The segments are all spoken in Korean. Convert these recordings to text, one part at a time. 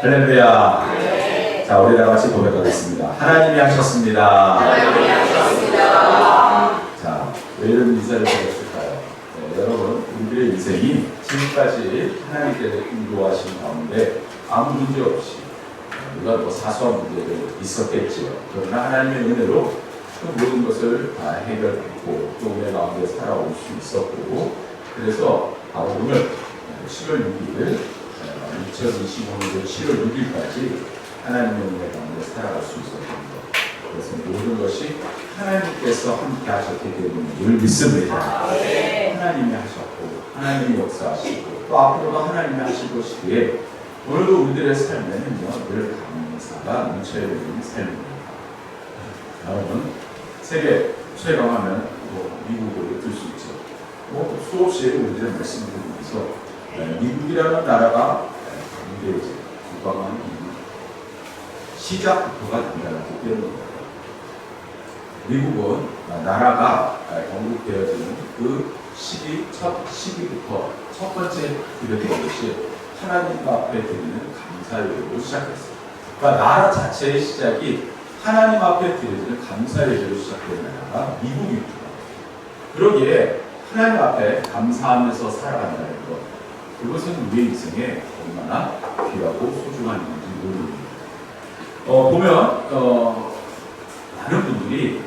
할렐루야. 자, 우리 다 같이 고백하겠습니다. 하나님이 하셨습니다. 하나님이 하셨습니다. 자, 왜 이런 인사를 드렸을까요? 여러분, 우리들의 인생이 지금까지 하나님께서 인도하신 가운데 아무 문제 없이, 물론 뭐 사소한 문제도 있었겠지요. 그러나 하나님의 은혜로 그 모든 것을 다 해결했고 또 우리 가운데 살아올 수 있었고, 그래서 바로 오늘 7월 6일 2025년 7월 6일까지 하나님의 은혜 가운데 살아갈 수 있었습니다. 그래서 모든 것이 하나님께서 함께 하셨기 때문에 늘 믿습니다. 하나님이 하셨고 하나님이 역사하시고 또 앞으로도 하나님이 하실 것이기에 오늘도 우리들의 삶에는요 늘 감사가 넘쳐야 되는 삶입니다. 여러분, 세계 최강하면 미국으로 들 수 있죠. 수없이 우리들의 말씀을 드리면서 미국이라는 나라가 이제 국방한 시작부터가 단단하기 때문입니다. 미국은 나라가 건국되어지는 그 첫 시기부터 첫 번째 드렸던 것이 하나님 앞에 드리는 감사예배로 시작했어요. 그러니까 나라 자체의 시작이 하나님 앞에 드려지는 감사예배로 시작된 나라가 미국입니다. 그러기에 하나님 앞에 감사하면서 살아간다는 것, 그것은 우리의 인생에 얼마나 귀하고 소중한 일인지 모릅니다. 보면 많은 분들이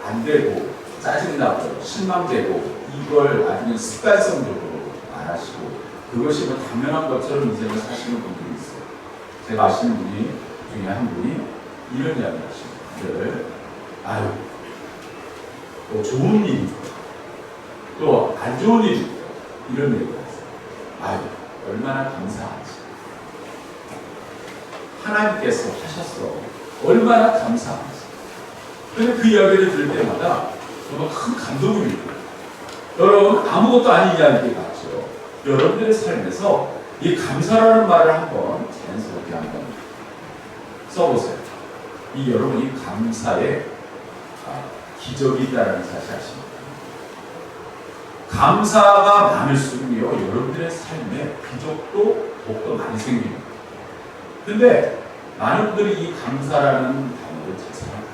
안 되고 짜증나고 실망되고 이걸 아주 습관성적으로 말하시고 그것이 뭐 당연한 것처럼 인생을 사시는 분들이 있어요. 제가 아시는 분이 중에 한 분이 이런 이야기를 하십니다. 아유, 또 좋은 일이 있고 또 안 좋은 일이 있고 이런 얘기를 하세요. 아유, 얼마나 감사하지. 하나님께서 하셨어. 얼마나 감사하지. 근데 그 이야기를 들을 때마다 정말 큰 감동이 있고요. 여러분, 아무것도 아닌 이야기 같죠. 여러분들의 삶에서 이 감사라는 말을 한번 자연스럽게 한번 써보세요. 이 여러분이 감사에 기적이 있다는 사실 아십니까? 감사가 많을수록요 여러분들의 삶에 기적도 더욱더 많이 생깁니다. 근데 많은 분들이 이 감사라는 단어를 잘 생각해요.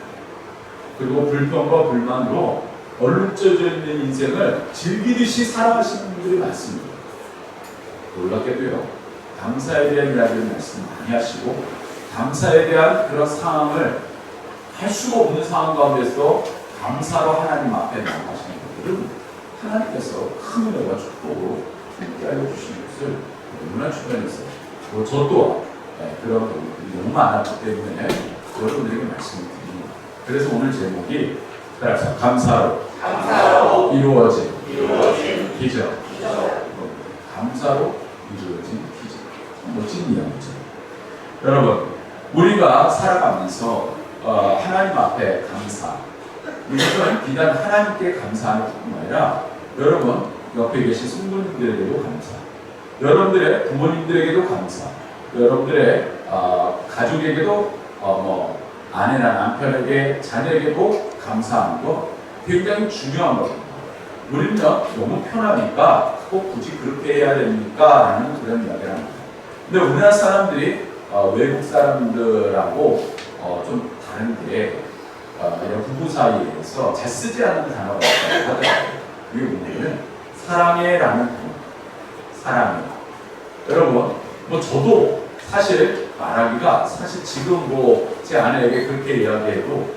그리고 불평과 불만으로 얼룩져져 있는 인생을 즐기듯이 살아가시는 분들이 많습니다. 놀랍게도요, 감사에 대한 이야기를 말씀 많이 하시고 감사에 대한 그런 상황을 할 수가 없는 상황 가운데서 감사로 하나님 앞에 나가시는 분들은 하나님께서 큰 은혜와 축복으로 함께 알려주시는 것을 너무나 주변에서 저 또한 그런 부분들이 너무 많았기 때문에 여러분들에게 말씀을 드립니다. 그래서 오늘 제목이 감사로 이루어진 기적. 감사로 이루어진 기적. 멋진 이야기죠. 여러분, 우리가 살아가면서 하나님 앞에 감사, 이것은 비단 하나님께 감사하는 뿐만 아니라 여러분 옆에 계신 성도님들에게도 감사, 여러분들의 부모님들에게도 감사, 여러분들의 가족에게도 아내나 남편에게 자녀에게도 감사하는 거 굉장히 중요한 겁니다. 우리는 너무 편하니까 꼭 굳이 그렇게 해야 됩니까? 라는 그런 이야기를 합니다. 근데 우리나라 사람들이 외국 사람들하고 좀 다른 게 부부 사이에서 잘 쓰지 않는 단어가 있다고 하더라고요. 이게 뭐냐면 사랑해라는 단어. 사랑해. 여러분, 저도 사실 말하기가 사실 지금 제 아내에게 그렇게 이야기해도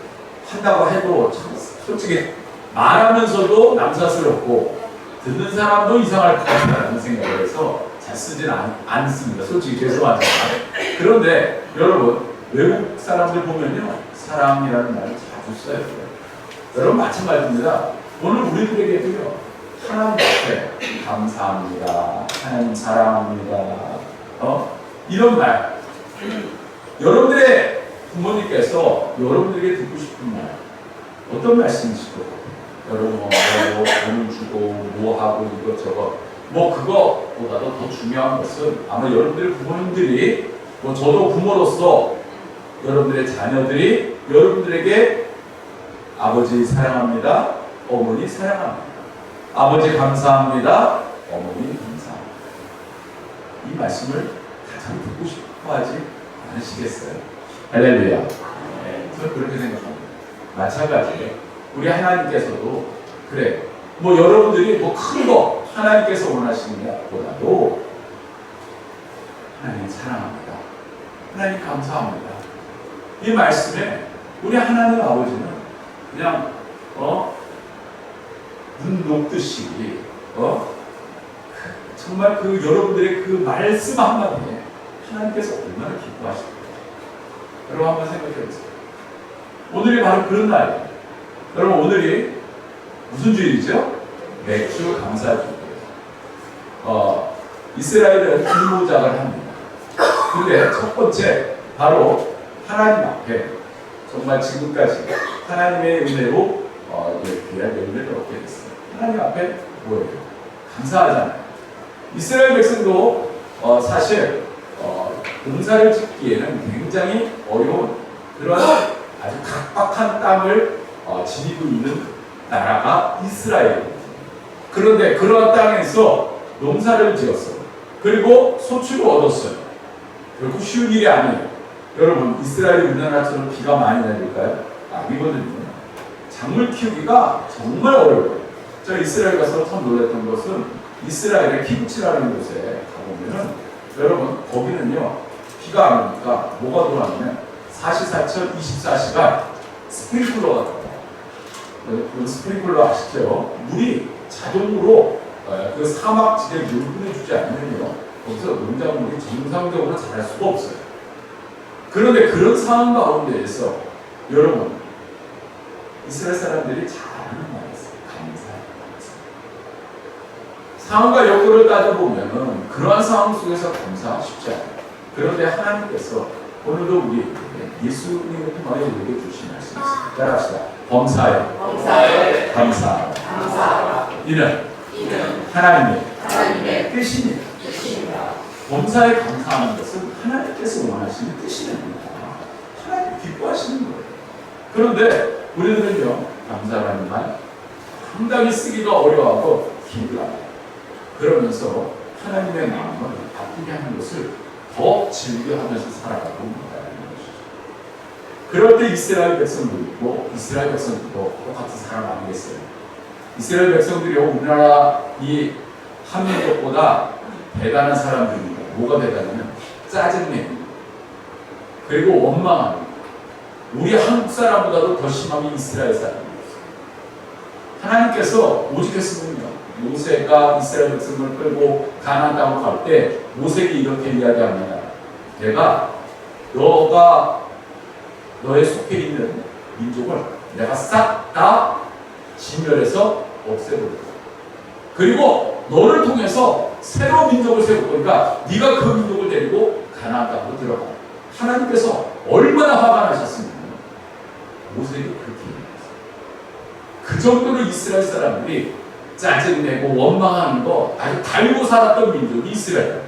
한다고 해도 참 솔직히 말하면서도 남사스럽고 듣는 사람도 이상할 것 같다는 생각을 해서 잘 쓰지는 않습니다. 솔직히 죄송하지만. 그런데 여러분, 외국 사람들 보면요 사랑이라는 말을 자주 써요. 여러분 마찬가지입니다. 오늘 우리들에게도요 하나님 앞에 감사합니다, 하나님 사랑합니다, 이런 말, 여러분들의 부모님께서 여러분들에게 듣고 싶은 말 어떤 말씀이실 것 같아요? 여러분 돈을 주고 하고 이것저것 그거보다도 더 중요한 것은 아마 여러분들의 부모님들이 저도 부모로서 여러분들의 자녀들이 여러분들에게 아버지 사랑합니다, 어머니 사랑합니다, 아버지 감사합니다, 어머니 감사합니다, 이 말씀을 가장 참 듣고 싶어 하지 않으시겠어요? 할렐루야. 네, 저는 그렇게 생각합니다. 마찬가지로 우리 하나님께서도 그래, 뭐 여러분들이 뭐 큰 거 하나님께서 원하시는 것보다도 하나님 사랑합니다. 하나님 감사합니다. 이 말씀에 우리 하나님 아버지는 그냥 눈 녹듯이 정말 그 여러분들의 그 말씀 한마디에 하나님께서 얼마나 기뻐하실까요? 여러분 한번 생각해 보세요. 오늘이 바로 그런 날이에요. 여러분 오늘이 무슨 주일이죠? 맥주 감사주일이에요. 이스라엘은 근무작을 합니다. 근데 첫 번째 바로 하나님 앞에 정말 지금까지 하나님의 은혜로 귀한 열매를 얻게 됐어요. 하나님 앞에 뭐예요? 감사하잖아요. 이스라엘 백성도 사실 농사를 짓기에는 굉장히 어려운 그런 아주 각박한 땅을 지니고 있는 나라가 이스라엘입니다. 그런데 그러한 땅에서 농사를 지었어요. 그리고 소출을 얻었어요. 결국 쉬운 일이 아니에요. 여러분 이스라엘이 우리나라처럼 비가 많이 내릴까요? 아니거든요. 작물 키우기가 정말 어려워요. 제가 이스라엘 가서 참 놀랐던 것은 이스라엘의 키부치라는 곳에 가보면은 여러분 거기는요 비가 안 오니까 뭐가 들어왔냐면 사시사철 24시간 스프링클러가 들어와요. 그 스프링클러 아시죠? 물이 자동으로 그 사막지대에 물 보내주지 않으면요 거기서 농작물이 정상적으로 자랄 수가 없어요. 그런데 그런 상황 가운데에서 여러분 이스라엘 사람들이 잘하는 말이 있어요. 감사해요. 상황과 여건을 따져보면 그러한 상황 속에서 감사하기 쉽지 않아요. 그런데 하나님께서 오늘도 우리 예수님을 통하여 우리에게 주신 말씀이 있습니다. 따라합시다. 범사에 감사하라. 이는 하나님의 뜻입니다. 범사에 감사하는 것은 하나님께서 원하시는 뜻입니다. 하나님 기뻐하시는 거예요. 그런데 우리들은요 감사라는 말 상당히 쓰기가 어려워하고 힘들어요. 그러면서 하나님의 마음을 바꾸게 하는 것을 더 즐겨하면서 살아가고 있다는 것이죠. 그럴 때 이스라엘 백성도 있고 이스라엘 백성도 똑같은 사람 아니겠어요? 이스라엘 백성들이 우리나라 이 한민족보다 대단한 사람들입니다. 뭐가 대단하면 짜증내고 그리고 원망하고 우리 한국 사람보다도 더 심하게 이스라엘 사람입니다. 하나님께서 오직 했으면요 모세가 이스라엘 백성을 끌고 가나안 땅으로 갈 때 모세에게 이렇게 이야기합니다. 내가 너의 속해 있는 민족을 내가 싹 다 진멸해서 없애버릴 거야. 그리고 너를 통해서 새로운 민족을 세울 거니까 네가 그 민족을 데리고 가나안 땅으로 들어가. 하나님께서 얼마나 화가 나셨습니까? 모세에게 그렇게 얘기했어요. 그 정도로 이스라엘 사람들이 짜증내고 원망하는 거 아주 달고 살았던 민족이 이스라엘.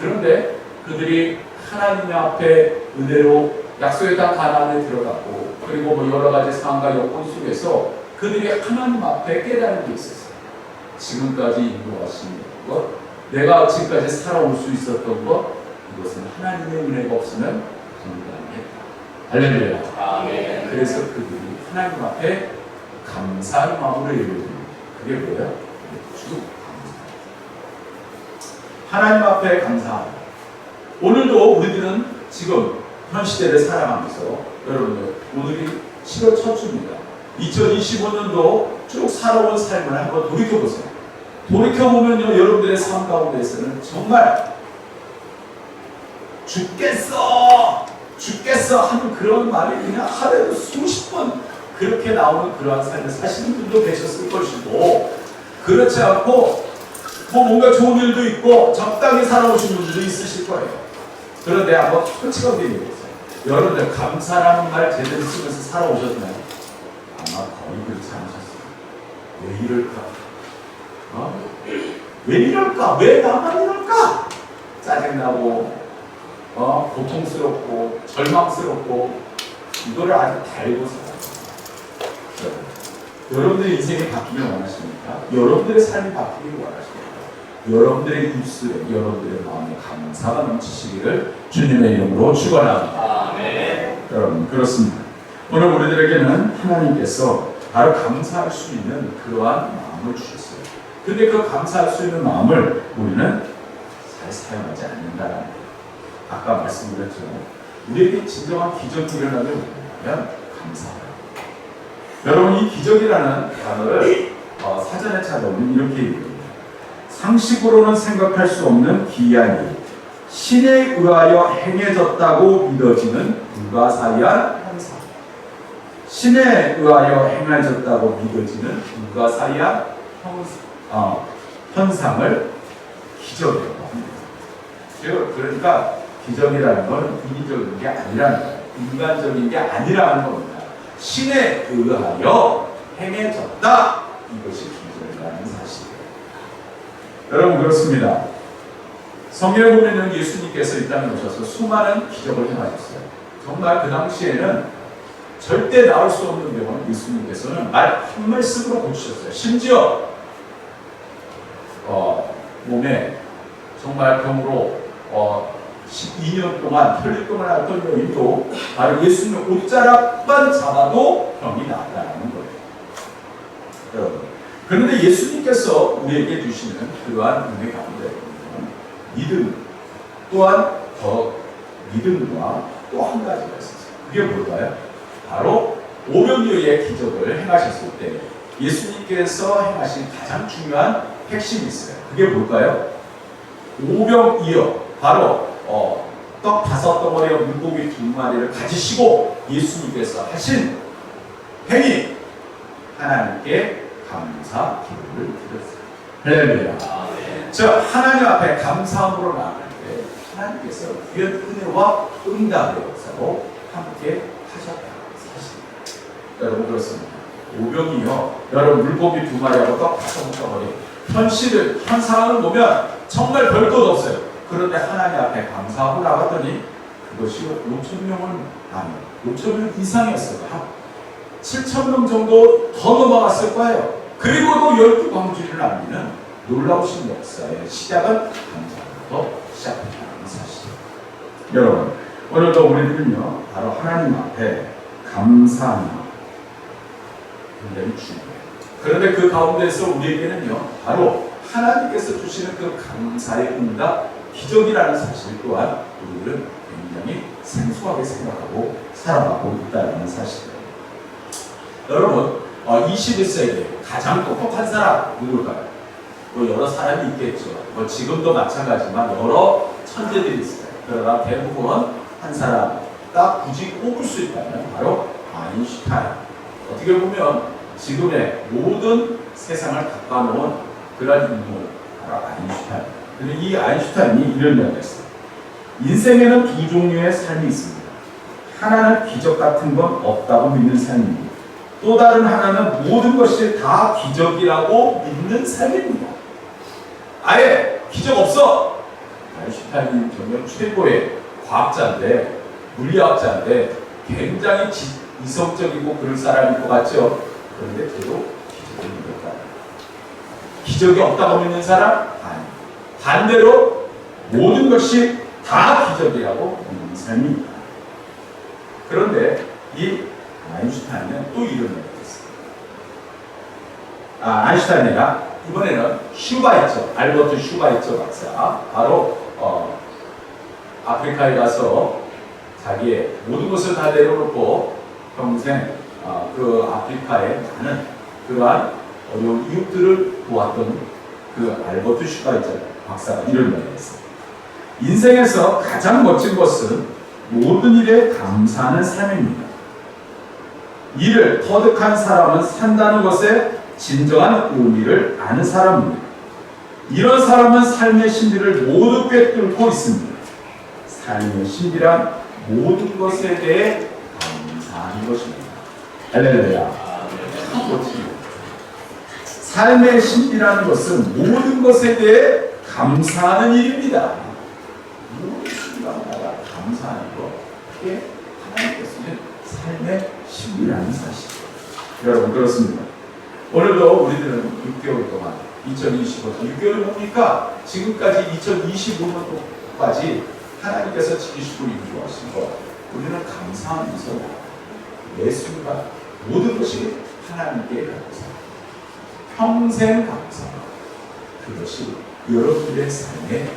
그런데 그들이 하나님 앞에 은혜로 약속의 땅 가나안에 들어갔고 그리고 뭐 여러 가지 상황과 여건 속에서 그들이 하나님 앞에 깨달은 게 있었어요. 지금까지 인도하신 것, 내가 지금까지 살아올 수 있었던 것, 이것은 하나님의 은혜가 없으면 불가능했다. 할렐루야. 아멘. 그래서 그들이 하나님 앞에 감사의 마음으로 예배드립니다. 그게 뭐예요? 주 감사. 하나님 앞에 감사합니다. 오늘도 우리들은 지금 현 시대를 살아가면서 여러분들 오늘이 7월 첫 주입니다. 2025년도 쭉 살아온 삶을 한번 돌이켜보세요. 돌이켜보면요 여러분들의 삶 가운데서는 정말 죽겠어 하는 그런 말이 그냥 하루에도 수십 번 그렇게 나오는 그러한 삶을 사시는 분도 계셨을 것이고 그렇지 않고 뭐 뭔가 좋은 일도 있고 적당히 살아오신 분들도 있으실 거예요. 그런데 한번 솔직하게 얘기해보세요. 여러분들 감사라는 말 제대로 쓰면서 살아오셨나요? 아마 거의 그렇지 않으셨어요. 왜 이럴까? 왜 이럴까? 왜 나만 이럴까? 짜증나고 고통스럽고 절망스럽고 이거를 아주 달고 살아요. 여러분들의 인생이 바뀌길 원하십니까? 여러분들의 삶이 바뀌길 원하십니까? 여러분들의 입술에, 여러분들의 마음에 감사가 넘치시기를 주님의 이름으로 축원합니다. 아멘. 여러분, 그렇습니다. 오늘 우리들에게는 하나님께서 바로 감사할 수 있는 그러한 마음을 주셨어요. 근데 그 감사할 수 있는 마음을 우리는 잘 사용하지 않는다는 거예요. 아까 말씀드렸죠. 우리에게 진정한 기적이 일어나면 뭐냐면 감사해요. 여러분, 이 기적이라는 단어를 사전에 찾아보면 이렇게 얘기합니다. 상식으로는 생각할 수 없는 기이한 일, 신에 의하여 행해졌다고 믿어지는 불가사의한 현상. 신에 의하여 행해졌다고 믿어지는 불가사의한 현상을 기적이라고 합니다. 그러니까 기적이라는 것은 인위적인 게 아니라는 거예요. 인간적인 게 아니라는 겁니다. 신에 의하여 행해졌다. 이것이 기적이라는 사실이에요. 여러분, 그렇습니다. 성경에 보면 예수님께서 이 땅에 오셔서 수많은 기적을 행하셨어요. 정말 그 당시에는 절대 나올 수 없는 병을 예수님께서는 말 한 말씀으로 고치셨어요. 심지어 몸에 정말 병으로 12년 동안 혈류병을 앓던 여인도 바로 예수님의 옷자락만 잡아도 병이 나았다는 거예요. 여러분, 그런데 예수님께서 우리에게 주시는 그러한 은혜 가운데 믿음, 또한 더 믿음과 또 한 가지가 있었어요. 그게 뭘까요? 바로 오병이어의 기적을 행하셨을 때 예수님께서 행하신 가장 중요한 핵심이 있어요. 그게 뭘까요? 오병이어, 바로 떡 5덩어리와 물고기 2마리를 가지시고 예수님께서 하신 행위, 하나님께 감사 기도를 드렸어요. 할렐루야. 저 하나님 앞에 감사함으로 나아갈 때 하나님께서 귀한 은혜와 응답의 역사로 함께 하셨다는 사실입니다. 여러분, 그렇습니다. 오병이어, 여러분 물고기 2마리하고 떡 5덩어리 현상을 보면 정말 별 것 없어요. 그런데 하나님 앞에 감사하고 나갔더니 그것이 5,000명은 아니에요. 5,000명 이상이었어요. 한 7,000명 정도 더 넘어갔을 거예요. 그리고도 12광주리를 남기는 놀라우신 역사의 시작은 감사부터 시작했다는 사실이에요. 여러분, 오늘도 우리들은요, 바로 하나님 앞에 감사하는 마음 굉장히 중요해요. 그런데 그 가운데서 우리에게는요, 바로 하나님께서 주시는 그 감사의 응답, 기적이라는 사실 또한 우리들은 굉장히 생소하게 생각하고 살아가고 있다는 사실이에요. 여러분, 21세기에 가장 똑똑한 사람 누굴까요? 여러 사람이 있겠죠. 지금도 마찬가지지만 여러 천재들이 있어요. 그러나 대부분 한 사람 딱 굳이 꼽을 수 있다면 바로 아인슈타인. 어떻게 보면 지금의 모든 세상을 바꿔놓은 그런 인물, 바로 아인슈타인. 근데 이 아인슈타인이 이런 이야기를 했어요. 인생에는 두 종류의 삶이 있습니다. 하나는 기적 같은 건 없다고 믿는 삶입니다. 또 다른 하나는 모든 것이 다 기적이라고 믿는 삶입니다. 아예 기적 없어! 아인슈타인이 정말 최고의 과학자인데, 물리학자인데 굉장히 이성적이고 그럴 사람일 것 같죠? 그런데 그도 기적을 믿었다. 기적이 없다고 믿는 사람? 아니. 반대로 모든 것이 다 기적이라고 믿는 삶입니다. 그런데 이 아인슈타인은 또 이런 얘기를 했어요. 아인슈타인이 아니라 이번에는 슈바이처, 알버트 슈바이처 박사, 바로 아프리카에 가서 자기의 모든 것을 다 내려놓고 평생 그 아프리카에 많은 그러한 어려운 이웃들을 도왔던 그 알버트 슈바이처 박사가 이런 말을 했어요. 인생에서 가장 멋진 것은 모든 일에 감사하는 삶입니다. 이를 터득한 사람은 산다는 것에 진정한 의미를 아는 사람입니다. 이런 사람은 삶의 신비를 모두 꿰뚫고 있습니다. 삶의 신비란 모든 것에 대해 감사하는 것입니다. 할렐루야. 삶의 신비라는 것은 모든 것에 대해 감사하는 일입니다. 모든 순간마다 감사하는 것, 그게 하나님께서는 삶의 신비라는 사실이에요. 여러분, 그렇습니다. 오늘도 우리들은 6개월 동안 2025년 6개월이 뭡니까? 지금까지 2025년도까지 하나님께서 지키시고 인도하신 것 우리는 감사하면서 매 순간 모든 것이 하나님께 감사, 평생 감사. 그것이 여러분들의 삶에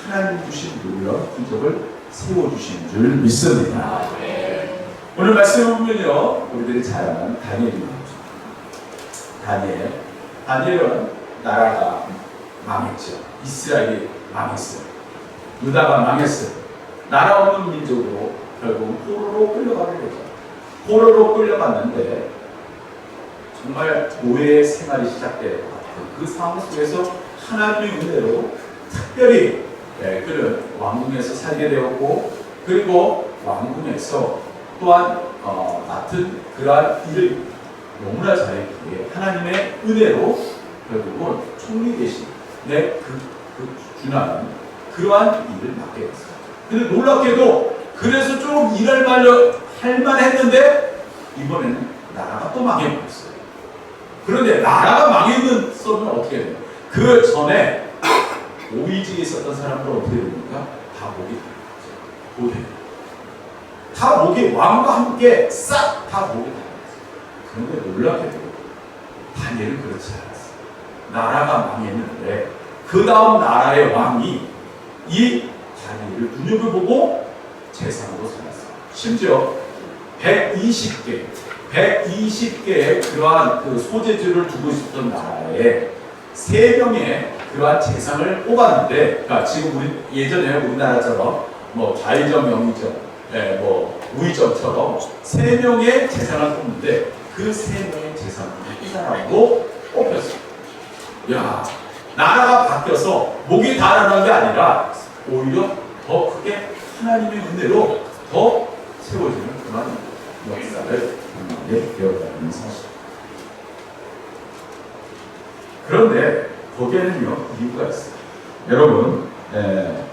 하나님 주신 놀라운 기적을 세워주신 줄 믿습니다. 오늘 말씀을 보면요, 우리들이 잘 아는 다니엘입니다. 다니엘은 나라가 망했죠. 이스라엘이 망했어요. 유다가 망했어요. 나라 없는 민족으로 결국 포로로 끌려가게 되죠. 포로로 끌려갔는데 정말 노예의 생활이 시작될 것 같아요. 그 상황 속에서 하나님의 은혜로 특별히 그는 왕궁에서 살게 되었고, 그리고 왕궁에서 또한 맡은 그러한 일을 너무나 잘했기에 하나님의 은혜로 결국은 총리 대신 그 준하는 그러한 일을 맡게 됐어요. 근데 놀랍게도 그래서 좀 일할 할만했는데 이번에는 나라가 또 망해버렸어요. 그런데 나라가 망했으면 어떻게 돼요? 그 전에 오이지에 있었던 사람들은 어떻게 됩니까? 다 목이 달렸죠. 고대. 다 목이 왕과 함께 싹 다 목이 달렸어요. 그런데 놀랍게도 다니엘은 그렇지 않았어요. 나라가 망했는데 그 다음 나라의 왕이 이 다니엘을 눈여겨보고 재상으로 삼았어요. 심지어 120개의 그러한 그 소재지를 두고 있었던 나라에 3명의 그러한 재상을 뽑았는데, 그러니까 지금 우리 예전에 우리나라처럼 뭐 좌의정, 영의정, 우의정처럼 3명의 재상을 뽑는데 그 3명의 재상을 이 사람으로 뽑혔어요. 야, 나라가 바뀌어서 목이 달아난 게 아니라 오히려 더 크게 하나님의 은혜로 더 세워지는 그런 역사를 되었다는 사실. 그런데 거기에는요 이유가 있어요. 여러분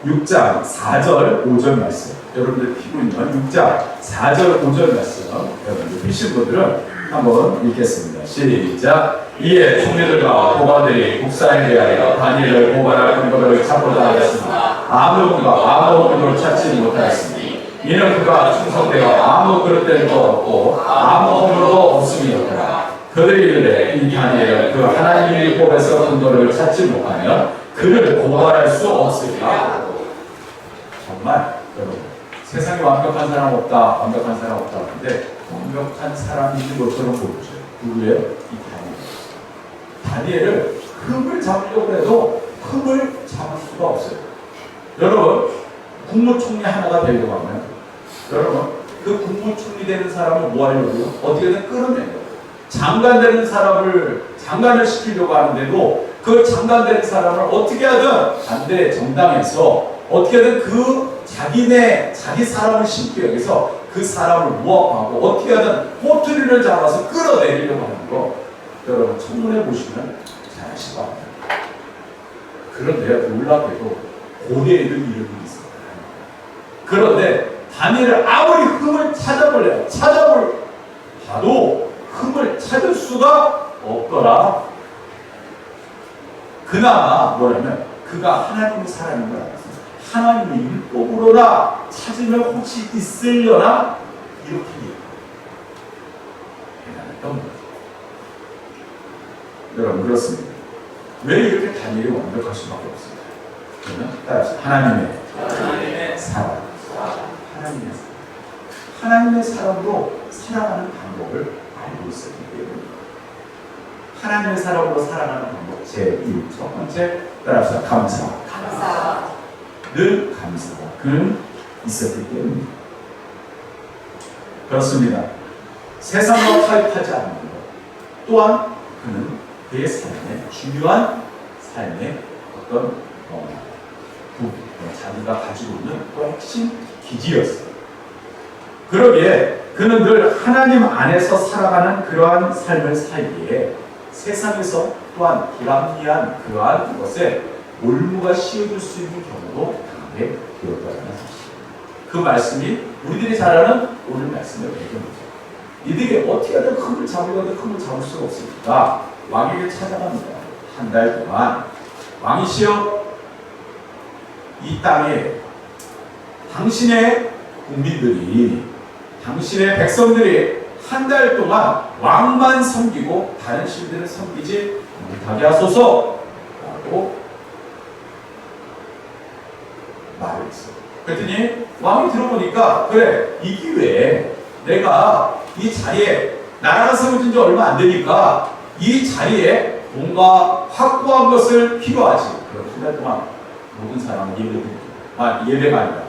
6장 4절 5절 말씀, 여러분들 피고 있는 6장 4절 5절 말씀 여러분들 피신 분들은 한번 읽겠습니다. 시작. 이에 총리들과 보관들이 국사에 대하여 다니엘을 고발할 근거를 찾고자 하였으나 아무 근거를 찾지 못하였으니 이는 그가 충성되어 아무 그릇됨도 없고 아무 허물도 없음이었더라. 그들이 이르되 이 다니엘은 그 하나님의 법에서 근거를 찾지 못하면 그를 고발할 수 없으리라. 정말 여러분, 세상에 완벽한 사람 없다 하는데 완벽한 사람이 있는 것처럼 보이죠. 누구예요? 이 다니엘을 흠을 잡으려고 해도 흠을 잡을 수가 없어요. 여러분, 국무총리 하나가 되려고 하면 여러분, 그 국무총리 되는 사람을 뭐 하려고요? 어떻게든 끌어내요. 장관 되는 사람을 장관을 시키려고 하는데도 그 장관 되는 사람을 어떻게 하든 반대 정당에서 어떻게든 그 자기 사람을 심기 위해서 그 사람을 모함하고 어떻게 하든 꼬투리를 잡아서 끌어내리려고 하는 거 여러분 청문회 보시면 잘 아실 것 같아요. 그런데 놀랍게도 고대에도 이름이 있어요. 그런데 다니엘을 아무리 흠을 찾아봐도 흠을 찾을 수가 없더라. 그나마 뭐냐면 그가 하나님의 사람인 걸 알았어요. 하나님의 율법으로나 찾으면 혹시 있으려나 이렇게 대단했던 거죠. 여러분 그렇습니다. 왜 이렇게 다니엘이 완벽할 수밖에 없습니다. 그러면 따라서 하나님의 사람, 하나님의 사람으로 살아가는 방법을 알고 있었기 때문에 하나님의 사람으로 살아가는 방법 제1, 첫 번째 따라서 감사. 늘 감사가 그는 있었기 때문입니다. 그렇습니다. 세상과 타협하지 않는 것 또한 그는 그의 삶의 중요한 삶의 어떤 자기가 가지고 있는 또 핵심 기지였어요. 그러기에 그는 늘 하나님 안에서 살아가는 그러한 삶을 살기에 세상에서 또한 불합리한 그러한 것에 올무가 씌워줄 수 있는 경우도 당하게 되었다는 사실. 그 말씀이 우리들이 잘 아는 오늘 말씀의 배경이죠. 이들이 어떻게 하든 흠을 잡으려도 흠을 잡을 수가 없으니까 왕에게 찾아갑니다. 한 달 동안 왕이시여, 이 땅에 당신의 국민들이, 당신의 백성들이 한 달 동안 왕만 섬기고 다른 신들을 섬기지 못하게 하소서 라고 말을 했어요. 그랬더니 왕이 들어보니까, 그래, 이 기회에 내가 이 자리에, 나라가 세워진 지 얼마 안 되니까 이 자리에 뭔가 확고한 것을 필요하지. 그럼 한 달 동안 모든 사람은 예배가 아니라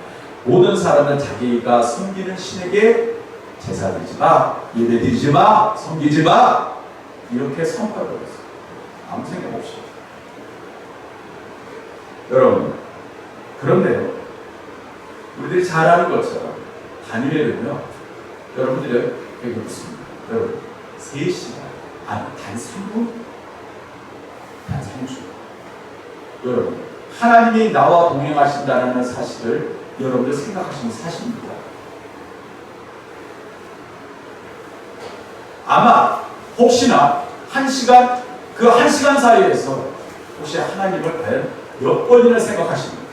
모든 사람은 자기가 섬기는 신에게 제사 드리지 마, 예배 드리지 마, 섬기지 마, 이렇게 선포를 했어요. 아무 생각 없이. 여러분, 그런데요, 우리들이 잘 아는 것처럼 다니엘은요, 여러분들이 여기 묻습니다. 여러분, 3시간, 아니 단 3분, 단 3주. 여러분, 하나님이 나와 동행하신다는 사실을 여러분들 생각하시는 사실입니다. 아마 혹시나 1시간, 그 1시간 사이에서 혹시 하나님을 과연 몇 번이나 생각하십니까?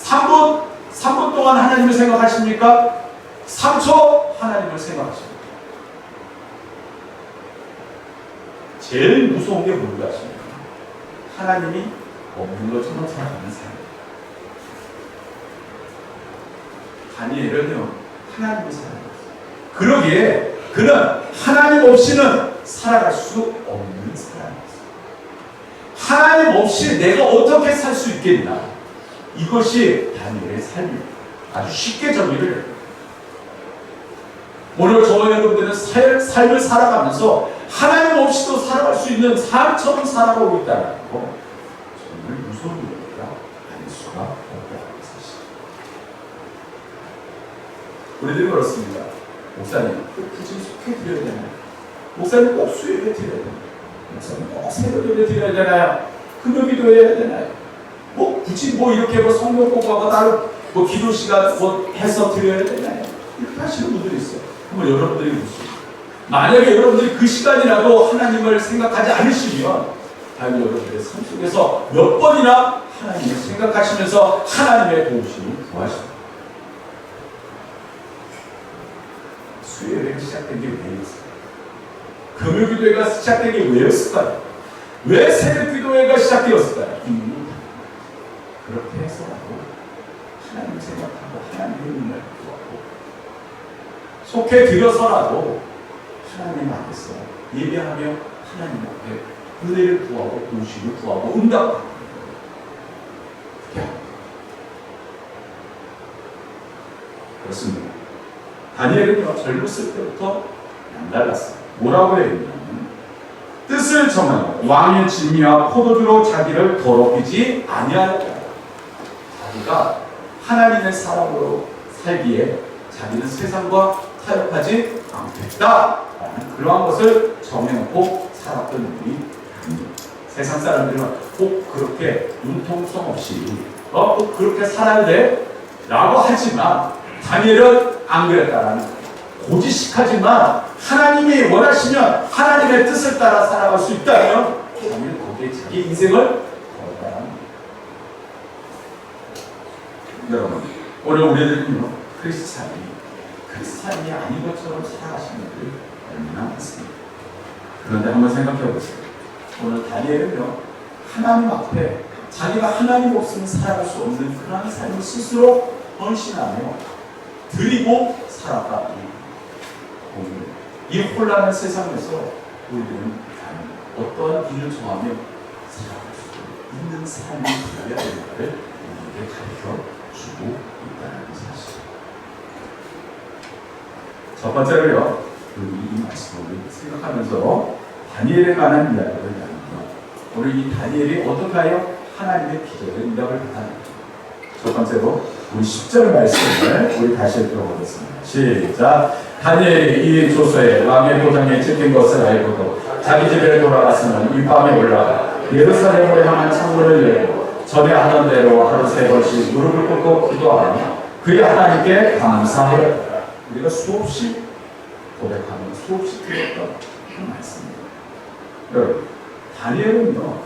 3분 동안 하나님을 생각하십니까? 3초 하나님을 생각하십니까? 제일 무서운 게 뭔가 하십니까? 하나님이 없는 것처럼 살아가는 삶. 다니엘은요, 하나님을 살아갔어요. 그러기에 그는 하나님 없이는 살아갈 수 없는 사람이었어요. 하나님 없이 내가 어떻게 살 수 있겠나? 이것이 다니엘의 삶입니다. 아주 쉽게 정리를 해요. 오늘 저와 여러분들은 삶을 살아가면서 하나님 없이도 살아갈 수 있는 삶처럼 살아가고 있다는 거, 정말 무서운 일이라 아닐 수가 없다는 사실. 우리들이 그렇습니다. 목사님, 굳이 속해 드려야 되나요? 목사님 꼭 수요일에 드려야 되나요? 목사님 꼭 새벽에 드려야 되나요? 금요기도 해야 되나요? 뭐 굳이 뭐 이렇게 뭐 성경 공부하고 따로 뭐 기도 시간 뭐 해서 드려야 되나요? 이렇게 하시는 분들이 있어요. 그럼 여러분들이 묻습니다. 만약에 여러분들이 그 시간이라도 하나님을 생각하지 않으시면 과연 여러분들의 삶 속에서 몇 번이나 하나님을 생각하시면서 하나님의 도우심을 구하십니다. 수요일에 시작된 게 왜였을까요? 금요기도회가 시작된 게 왜였을까요? 왜 새벽기도회가 시작되었을까요? 그렇게 해서라도 하나님을 생각하고 하나님의 은혜를 구하고 속해 드려서라도 하나님 앞에서 예배하며 하나님 앞에 은혜를 구하고 도우심을 구하고 응답하고 그렇게 합니다. 그렇습니다. 다니엘은요, 젊었을 때부터 남달랐어요. 뭐라고 해야 되냐면, 뜻을 정하여 왕의 진미와 포도주로 자기를 더럽히지 아니하였다. 자기가 하나님의 사람으로 살기에 자기는 세상과 타협하지 않겠다라는 그러한 것을 정해놓고 살았던 분이 아닙니다. 세상 사람들은 꼭 그렇게 융통성 없이 꼭 그렇게 살아야 돼 라고 하지만 다니엘은 안 그랬다라는 거예요. 고지식하지만 하나님이 원하시면 하나님의 뜻을 따라 살아갈 수 있다면 다니엘은 거기에 자기 인생을 걸었다라는 거예요. 여러분, 오늘 우리들은요, 크리스찬이 아닌 것처럼 살아가시는 분들이 얼마나 많습니다. 그런데 한번 생각해 보세요. 오늘 다니엘은요, 하나님 앞에 자기가 하나님 없으면 살아갈 수 없는 그런 삶을 스스로 헌신하며 드리고 살아가. 오늘 이 혼란한 세상에서 우리들은 어떠한 길을 정하며 살아갈 수 있는 삶이 되어야 되는가를 우리에게 가르쳐 주고 있다는 사실. 첫 번째로요, 이 말씀을 생각하면서 다니엘에 관한 이야기를 나눕니다. 오늘 이 다니엘이 어떻게 하여 하나님의 기적의 응답을 받았는지. 첫 번째로 우리 10절 말씀을 우리 다시 읽어보겠습니다. 시작. 다니엘이 이 조서에 왕의 도장에 찍힌 것을 알고도 자기 집에 돌아갔으면 이 밤에 올라가 예루살렘으로 향한 창문을 열고 전에 하던 대로 하루 3번씩 무릎을 꿇고 기도하며 그의 하나님께 감사하였다. 우리가 수없이 고백하면 수없이 들었던 그 말씀입니다. 여러분, 다니엘은요,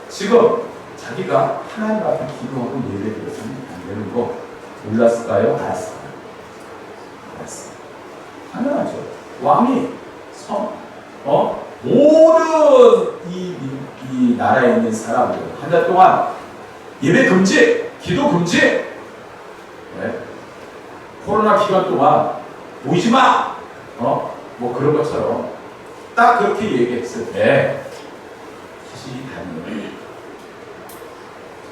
지금 자기가 하나님 앞에 기도하고 예배드렸으면 안 되는 거 몰랐을까요? 알았을까요? 알았어요. 당연하죠. 왕이 모든 이 나라에 있는 사람들 한 달 동안 예배 금지, 기도 금지. 네. 코로나 기간 동안 모이지 마. 뭐 그런 것처럼 딱 그렇게 얘기했을 때 사실 다니엘은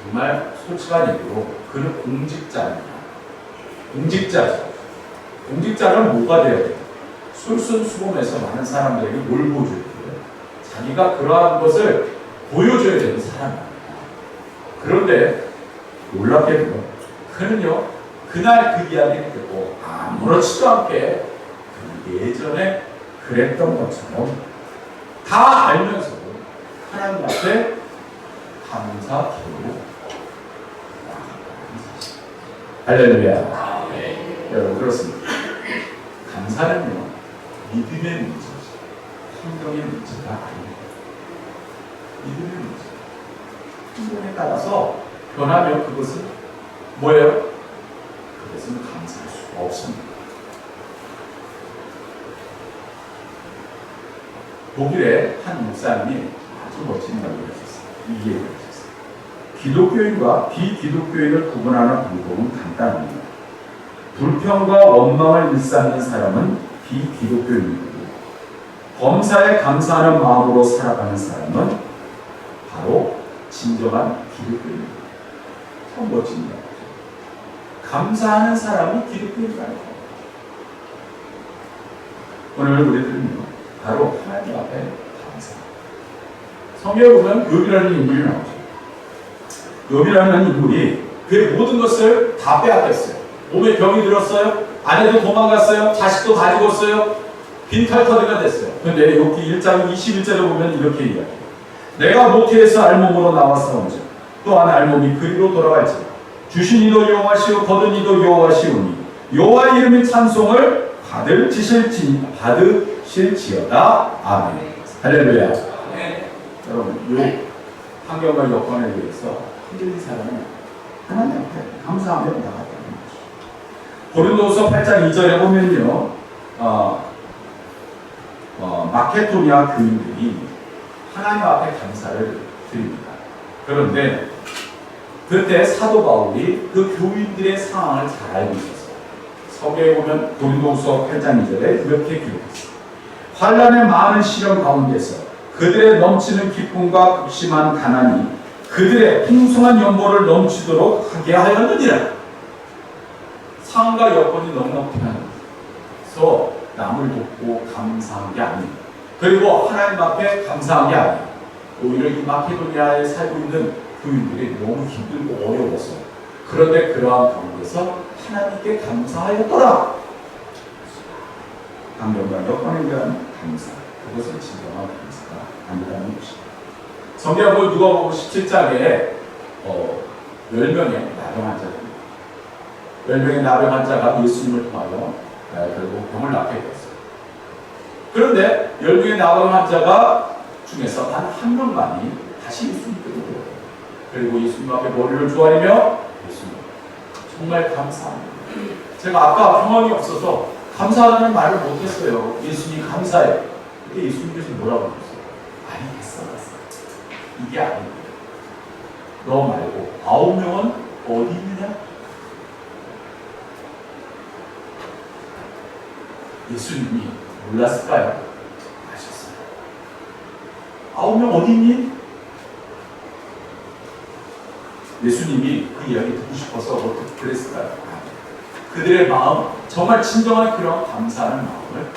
정말 솔직한 얘기로 그는 공직자입니다. 공직자죠. 공직자는 뭐가 돼야 돼요? 솔선수범해서 많은 사람들에게 뭘 보여줘야 돼요? 자기가 그러한 것을 보여줘야 되는 사람입니다. 그런데 놀랍게도 그는요, 그날 그 이야기를 듣고 아무렇지도 않게 그 예전에 그랬던 것처럼 다 알면서도 하나님 앞에 감사 기도로 나아간다는 사실. 할렐루야. 여러분, 그렇습니다. 감사는요, 믿음의 문제지 행동의 문제가 아닙니다. 믿음의 문제. 행동에 따라서 변하면 그것은 뭐예요? 그것은 감사할 수가 없습니다. 독일의 한 목사님이 아주 멋진 말을 하셨어요. 이 얘기를 하셨어요. 기독교인과 비기독교인을 구분하는 방법은 간단합니다. 불평과 원망을 일삼는 사람은 비기독교인이고, 범사에 감사하는 마음으로 살아가는 사람은 바로 진정한 기독교인입니다. 참 멋집니다. 감사하는 사람이 기독교인이 아니고, 오늘 우리들은요, 바로 하나님 앞에 감사. 성경에 보면 욥이라는 인물이 나오죠. 욥이라는 인물이 그의 모든 것을 다 빼앗겼어요. 몸에 병이 들었어요. 아내도 도망갔어요. 자식도 다 죽었어요. 빈털터리가 됐어요. 그런데 욥기 1장 21절에 보면 이렇게 이야기해요. 내가 모태에서 알몸으로 나와서온즉 또한 알몸이 그리로 돌아갈지라. 주신 이도 여호와시오 거둔 이도 여호와시오니 여호와의 이름의 찬송을 받으실지어다. 아멘. 할렐루야. 네. 여러분, 요 환경과 여건에 의해서 흔들린 사람은 하나님 앞에 감사하며 나갔다는 거죠. 고린도서 8장 2절에 보면요, 마케도니아 교인들이 하나님 앞에 감사를 드립니다. 그런데 그때 사도 바울이 그 교인들의 상황을 잘 알고 있었어요. 성경에 보면 고린도서 8장 2절에 이렇게 기록했어요. 환난의 많은 시련 가운데서 그들의 넘치는 기쁨과 극심한 가난이 그들의 풍성한 연보를 넘치도록 하게 하였느니라. 상황과 여건이 너무나 편해서 남을 돕고 감사한 게 아닙니다. 그리고 하나님 앞에 감사한 게 아니에요. 오히려 이 마케도니아에 살고 있는 교인들이 너무 힘들고 어려워서, 그런데 그러한 가운데서 하나님께 감사하였더라. 환경과 여건에 대한 감사, 그것은 진정한 감사가 아니라는 것입니다. 성경을 누가복음 17장에 10명의 나병 환자입니다. 10명의 나병 환자가 예수님을 통하여 결국 병을 낫게 되었어요. 그런데 10명의 나병 환자가 중에서 단 한 명만이 다시 예수님께로 오요. 그리고 예수님 앞에 머리를 조아리며 예수님 정말 감사합니다. 제가 아까 병원이 없어서 감사하다는 말을 못했어요. 예수님 감사해요. 근데 예수님께서 뭐라고 하셨어요? 아니, 됐어. 이게 아니에요. 너 말고 9명은 어디 있느냐? 예수님이 몰랐을까요? 아셨어요. 9명 어디 있니? 예수님이 그 이야기 듣고 싶어서 어떻게 그랬을까요? 그들의 마음, 정말 진정한 그런 감사하는 마음을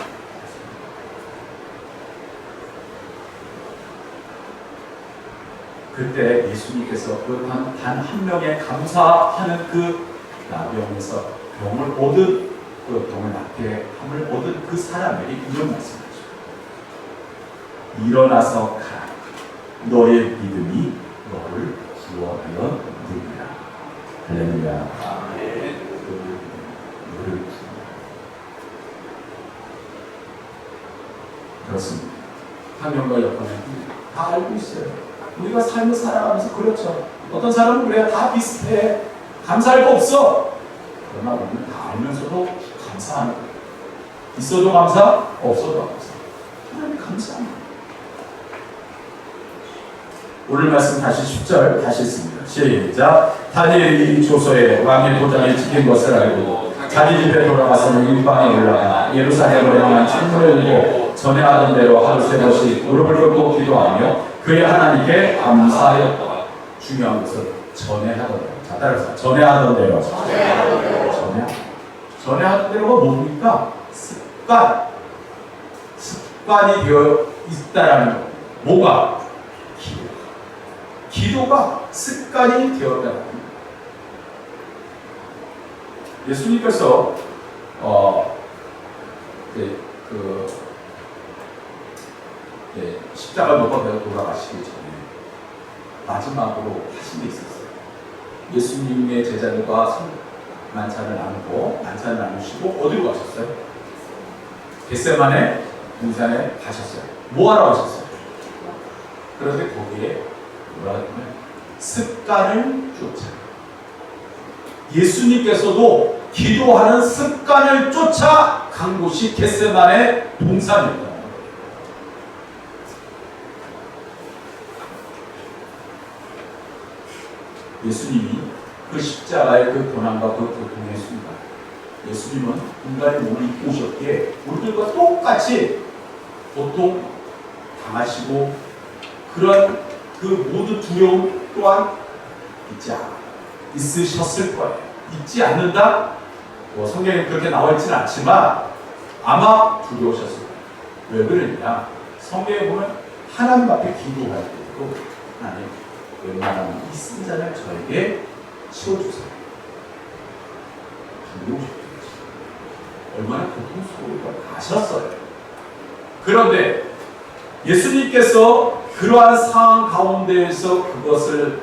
그때 예수님께서 그 단 한 명의 감사하는 그 나병에서 병을 얻은, 그 병을 낫게 함을 얻은 그 사람에게 이런 말씀을 하십니다. 일어나서 가라. 너의 믿음이 너를 구원하여 누리라. 할렐루야. 너를 구원하여. 그렇습니다. 환경과 여건을 다 알고 있어요. 우리가 삶을 살아가면서 그렇죠. 어떤 사람은 그래야 다 비슷해. 감사할 거 없어. 그러나 우리는 다 알면서도 감사하는 거예요. 있어도 감사, 없어도 감사. 하나님 감사합니다. 오늘 말씀 다시 10절 다시 읽습니다. 시작. 다니엘이 조서에 왕의 도장을 지킨 것을 알고 자기 집에 돌아가서는 일방에 올라가 예루살렘으로 향한 창문을 열고 전에 하던 대로 하루 세 번씩 무릎을 꿇고 기도하며 그의 하나님께 감사하였다. 중요한 것은 전에 하던 대로. 자, 따라서 전에 하던 대로. 전에 하던 대로가 뭡니까? 습관이 되어 있다라는 거. 뭐가? 기도가 습관이 되었다는 겁니다. 예수님께서 십자가 못 박혀 돌아가시기 전에 마지막으로 하신 게 있었어요. 예수님의 제자들과 만찬을 나누시고 어디로 가셨어요? 겟세마네 동산에 가셨어요. 뭐 하러 가셨어요? 그런데 거기에 뭐라 하냐면 습관을 쫓아. 예수님께서도 기도하는 습관을 쫓아 간 곳이 겟세마네 동산이었다. 예수님이 그 십자가의 그 고난과 그 고통의 순간, 예수님은 인간의 몸을 입고 오셨기에 우리들과 똑같이 고통 당하시고 그런 그 모든 두려움 또한 있으셨을 거예요. 있지 않는다? 성경에 그렇게 나와 있지는 않지만 아마 두려우셨을 거예요. 왜 그러냐? 성경에 보면 하나님 앞에 기도할 때도 하나님 웬만하면 이 쓴 잔을 저에게 치워주세요. 두려우셨겠죠. 얼마나 고통스러울까 아셨어요. 그런데 예수님께서 그러한 상황 가운데에서 그것을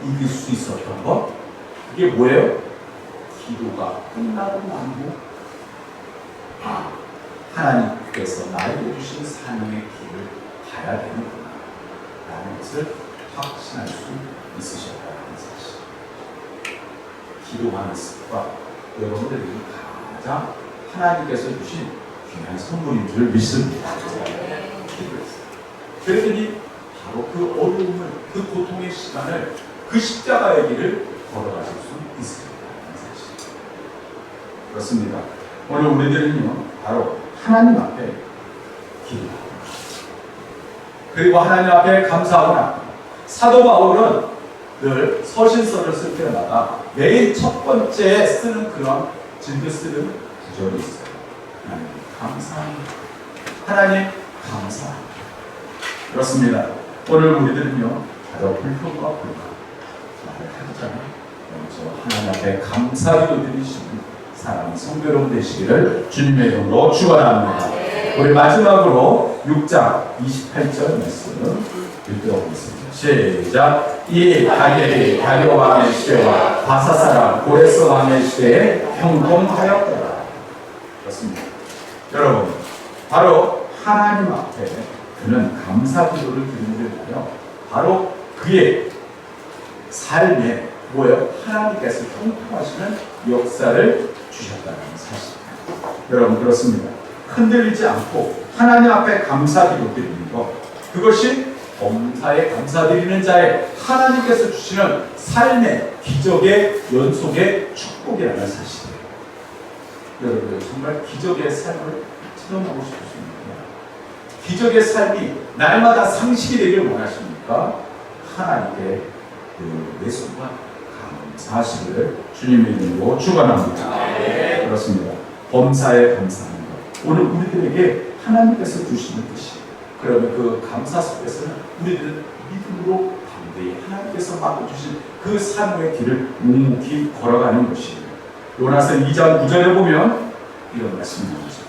이길 수 있었던 것, 그게 뭐예요? 기도가 끝나고 난 후, 하나님께서 나에게 주신 사명의 길을 가야 되는구나 라는 것을 확신할 수 있으셨다는 사실. 기도하는 습관, 여러분들이 가장 하나님께서 주신 귀한 선물인 줄 믿습니다. 그랬더니 바로 그 어려움을, 그 고통의 시간을, 그 십자가의 길을 걸어가실 수 있습니다. 사실. 그렇습니다. 오늘 우리들은요, 바로 하나님 앞에 기도하고 그리고 하나님 앞에 감사하거나 사도 바울은 늘 서신서를 쓸 때마다 매일 첫 번째 쓰는 그런 즐겨 쓰는 구절이 있어요. 하나님 감사합니다. 하나님 감사합니다. 그렇습니다. 오늘 우리들은요, 바로 불평과 불만 말을 하잖아요. 먼저 하나님 앞에 감사기도 드리시는 사람 성도여러분 되시기를 주님의 이름으로 축원합니다. 우리 마지막으로 6장 28절 말씀 읽어보겠습니다. 시작. 이 다니엘이 다리오 왕의 시대와 바사 사람 고레스 왕의 시대에 형통하였더라. 그렇습니다. 여러분, 바로 하나님 앞에 그는 감사 기도를 드리는데요, 바로 그의 삶에 뭐예요? 하나님께서 형통하시는 역사를 주셨다는 사실입니다. 여러분, 그렇습니다. 흔들리지 않고 하나님 앞에 감사 기도 드리는 것, 그것이 범사에 감사드리는 자의 하나님께서 주시는 삶의 기적의 연속의 축복이라는 사실이에요. 여러분, 정말 기적의 삶을 체험하고 싶으십니까? 기적의 삶이 날마다 상식이 되길 원하십니까? 하나님께 매 순간 감사하시기를 주님의 이름으로 축원합니다. 그렇습니다. 범사에 감사하는 것. 오늘 우리들에게 하나님께서 주시는 뜻이, 그러면 그 감사 속에서는 우리들은 믿음으로 담대히 하나님께서 맡겨주신 그 사명의 길을 묵묵히 걸어가는 것입니다. 요나서 2장 9절에 보면 이런 말씀이 나오죠.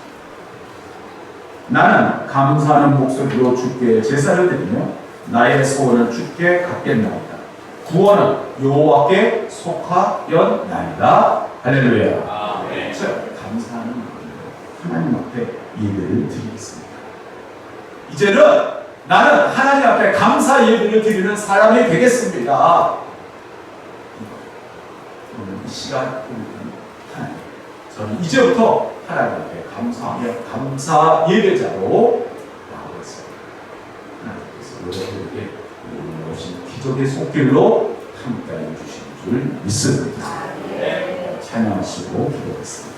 나는 감사하는 목소리로 주께 제사를 드리며 나의 소원을 주께 갚겠나이다. 구원은 여호와께 속하였나이다. 할렐루야. 감사하는 마음으로 하나님 앞에 예배를 드리겠습니다. 이제는 나는 하나님 앞에 감사 예배를 드리는 사람이 되겠습니다. 오늘 이 시간 하나님, 저는 이제부터 하나님 앞에 감사하며 감사 예배자로 나오겠습니다. 하나님께서 여러분에게 오신 기적의 손길로 함께하여 주신 줄 믿습니다. 찬양하시고 기도하겠습니다.